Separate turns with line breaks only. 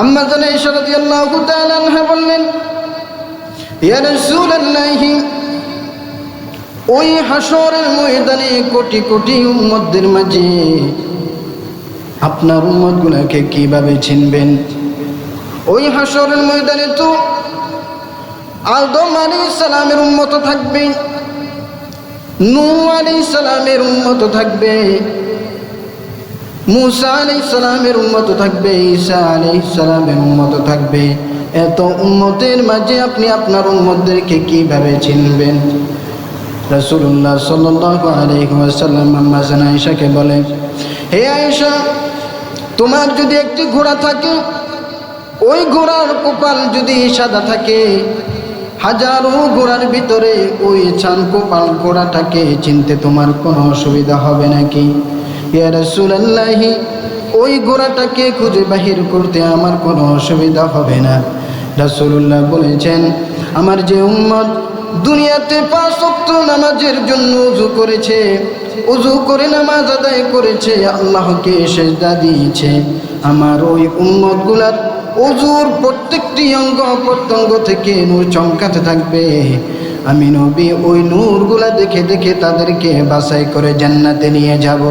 আম্মা জান আয়েশা রাদিয়াল্লাহু তাআলা আনহা বললেন, ইয়া রাসূলুল্লাহ, ওই হাসরের ময়দানে কোটি কোটি উম্মতদের মাঝে আপনার উম্মতগুলোকে কিভাবে চিনবেন? ওই হাসরের ময়দানে তো আদম আলাইহিস সালামের উম্মত থাকবে, নূহ আলাইহিস সালামের উম্মত থাকবে, মুসা আলাইহিস সালামের উম্মত থাকবে, ঈসা আলাইহিস সালামের উম্মত থাকবে। এত উম্মতের মাঝে আপনি আপনার উম্মতদেরকে কিভাবে চিনবেন? রাসূলুল্লাহ সাল্লাল্লাহু আলাইহি ওয়াসাল্লাম আম্মা জান আয়েশাকে বলে, হে আয়েশা, তোমার যদি একটি ঘোড়া থাকে, ওই ঘোড়ার কপাল যদি সাদা থাকে, হাজারো ঘোড়ার ভিতরে ওই চান কপাল ঘোড়াটাকে চিনতে তোমার কোনো অসুবিধা হবে নাকি? ইয়া রাসূলুল্লাহ, ওই ঘোড়াটাকে খুঁজে বাহির করতে আমার কোনো অসুবিধা হবে না। রাসূলুল্লাহ বলেছেন, আমার যে উম্মত দুনিয়াতে 5 ওয়াক্ত নামাজের জন্য ওযু করেছে, ওযু করে নামাজ আদায় করেছে, আল্লাহকে সিজদা দিয়েছে, আমার ওই উম্মতগুলার ওযুর প্রত্যেকটি অঙ্গ প্রত্যঙ্গ থেকে নূর চমকাতে থাকবে। আমি নবী ওই নূরগুলা দেখে দেখে তাদেরকে বাছাই করে জান্নাতে নিয়ে যাব।